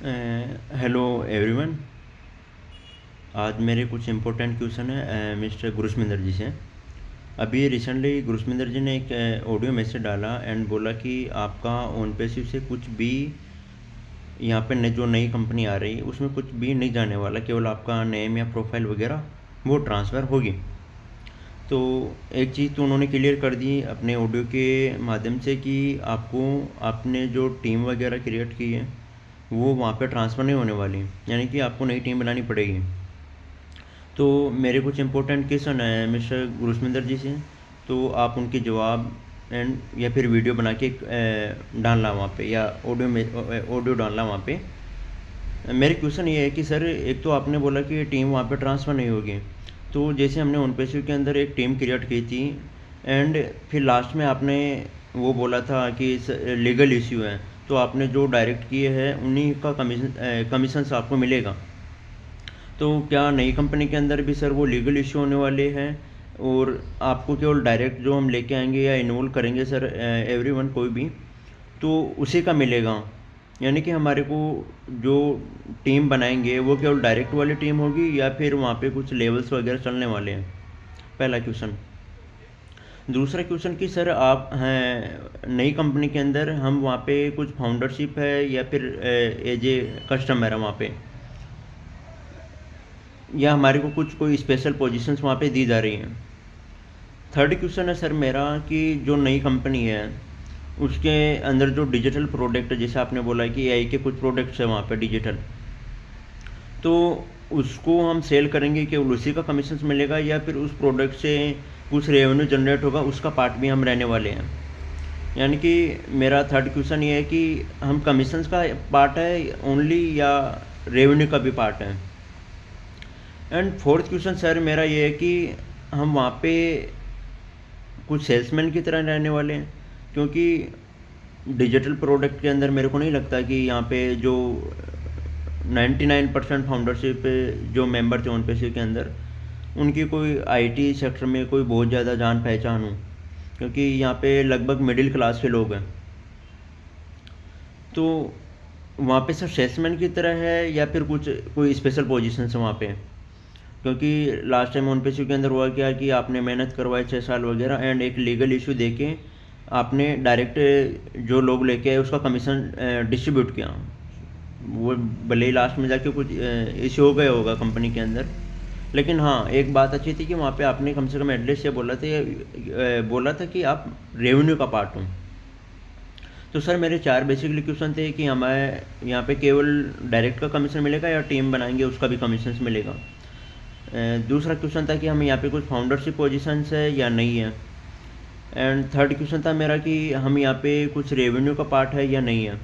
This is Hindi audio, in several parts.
Hello everyone. आज मेरे कुछ इम्पोर्टेंट क्वेश्चन है मिस्टर गुरस्मिंदर जी से। अभी रिसेंटली गुरस्मिंदर जी ने एक ऑडियो मैसेज डाला एंड बोला कि आपका ओन पैसिव से कुछ भी यहाँ पे जो नई कंपनी आ रही है उसमें कुछ भी नहीं जाने वाला, केवल आपका नेम या प्रोफाइल वगैरह वो ट्रांसफ़र होगी। तो एक चीज़ तो उन्होंने क्लियर कर दी अपने ऑडियो के माध्यम से कि आपको आपने जो टीम वगैरह क्रिएट की है वो वहाँ पे ट्रांसफ़र नहीं होने वाली, यानी कि आपको नई टीम बनानी पड़ेगी। तो मेरे कुछ इंपॉर्टेंट क्वेश्चन है मिस्टर गुरस्मिंदर जी से, तो आप उनके जवाब एंड या फिर वीडियो बना के डालना वहाँ पे, या ऑडियो में ऑडियो डालना वहाँ पे। मेरे क्वेश्चन ये है कि सर, एक तो आपने बोला कि टीम वहाँ पे ट्रांसफ़र नहीं होगी, तो जैसे हमने ओनपैसिव के अंदर एक टीम क्रिएट की थी एंड फिर लास्ट में आपने वो बोला था कि लीगल इश्यू है, तो आपने जो डायरेक्ट किए हैं उन्हीं का कमीशन आपको मिलेगा। तो क्या नई कंपनी के अंदर भी सर वो लीगल इश्यू होने वाले हैं, और आपको केवल डायरेक्ट जो हम लेके आएंगे या इन्वॉल्व करेंगे सर एवरीवन कोई भी, तो उसी का मिलेगा? यानी कि हमारे को जो टीम बनाएंगे वो केवल डायरेक्ट वाली टीम होगी या फिर वहाँ पे कुछ लेवल्स वगैरह चलने वाले हैं? पहला क्वेश्चन। दूसरा क्वेश्चन कि सर, आप हैं नई कंपनी के अंदर, हम वहाँ पे कुछ फाउंडरशिप है या फिर एज ए कस्टमर है वहाँ पे, या हमारे को कुछ कोई स्पेशल पोजीशंस वहाँ पे दी जा रही हैं? थर्ड क्वेश्चन है सर मेरा कि जो नई कंपनी है उसके अंदर जो डिजिटल प्रोडक्ट है, जैसे आपने बोला है कि एआई के कुछ प्रोडक्ट्स हैं वहाँ पे डिजिटल, तो उसको हम सेल करेंगे, केवल उसी का कमीशन मिलेगा या फिर उस प्रोडक्ट से कुछ रेवेन्यू जनरेट होगा उसका पार्ट भी हम रहने वाले हैं? यानी कि मेरा थर्ड क्वेश्चन ये है कि हम कमीशंस का पार्ट है ओनली या रेवेन्यू का भी पार्ट है? एंड फोर्थ क्वेश्चन सर मेरा ये है कि हम वहाँ पे कुछ सेल्समैन की तरह रहने वाले हैं, क्योंकि डिजिटल प्रोडक्ट के अंदर मेरे को नहीं लगता कि यहाँ पे जो 99% फाउंडरशिप जो मेंबर थे ओनपैसिव के अंदर, उनकी कोई आईटी सेक्टर में कोई बहुत ज़्यादा जान पहचान हो, क्योंकि यहाँ पे लगभग मिडिल क्लास के लोग हैं। तो वहाँ पे सर सेल्समैन की तरह है या फिर कुछ कोई स्पेशल पोजीशन है वहाँ पे? क्योंकि लास्ट टाइम ओनपैसिव के अंदर हुआ क्या कि आपने मेहनत करवाई 6 साल वगैरह एंड एक लीगल इशू देके आपने डायरेक्ट जो लोग लेके आए उसका कमीशन डिस्ट्रीब्यूट किया। वो भले ही लास्ट में जाके कुछ इशू हो गया होगा कंपनी के अंदर, लेकिन हाँ, एक बात अच्छी थी कि वहाँ पे आपने कम से कम एटलीस्ट ये बोला था कि आप रेवेन्यू का पार्ट हो। तो सर मेरे 4 बेसिकली क्वेश्चन थे कि हमें यहाँ पे केवल डायरेक्ट का कमीशन मिलेगा या टीम बनाएंगे उसका भी कमीशन मिलेगा? दूसरा क्वेश्चन था कि हमें यहाँ पे कुछ फाउंडरशिप पोजीशंस है या नहीं है? एंड थर्ड क्वेश्चन था मेरा कि हम यहाँ पे कुछ रेवेन्यू का पार्ट है या नहीं है?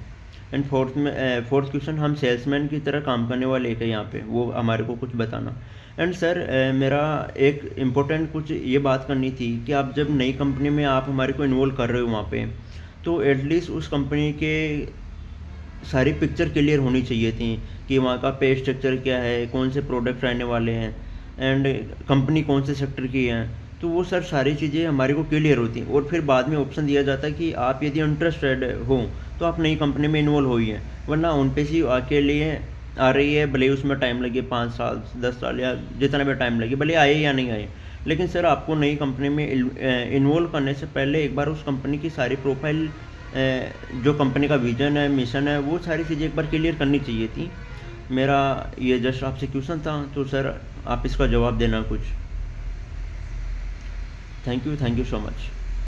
एंड फोर्थ क्वेश्चन, हम सेल्समैन की तरह काम करने वाले हैं यहाँ पे, वो हमारे को कुछ बताना। एंड सर मेरा एक इम्पोर्टेंट कुछ ये बात करनी थी कि आप जब नई कंपनी में आप हमारे को इन्वॉल्व कर रहे हो वहाँ पे, तो एटलीस्ट उस कंपनी के सारी पिक्चर क्लियर होनी चाहिए थी कि वहाँ का पे स्ट्रक्चर क्या है, कौन से प्रोडक्ट रहने वाले हैं एंड कंपनी कौन से सेक्टर की है। तो वो सर सारी चीज़ें हमारे को क्लियर होती, और फिर बाद में ऑप्शन दिया जाता है कि आप यदि इंटरेस्टेड हो तो आप नई कंपनी में इन्वॉल्व होइए, वरना ओनपैसिव आके लिए आ रही है, भले ही उसमें टाइम लगे 5 साल 10 साल या जितना भी टाइम लगे, भले आए या नहीं आए, लेकिन सर आपको नई कंपनी में इन्वॉल्व करने से पहले एक बार उस कंपनी की सारी प्रोफाइल, जो कंपनी का विजन है, मिशन है, वो सारी चीज़ें एक बार क्लियर करनी चाहिए थी। मेरा ये जस्ट आपसे क्वेश्चन था, तो सर आप इसका जवाब देना कुछ। Thank you so much.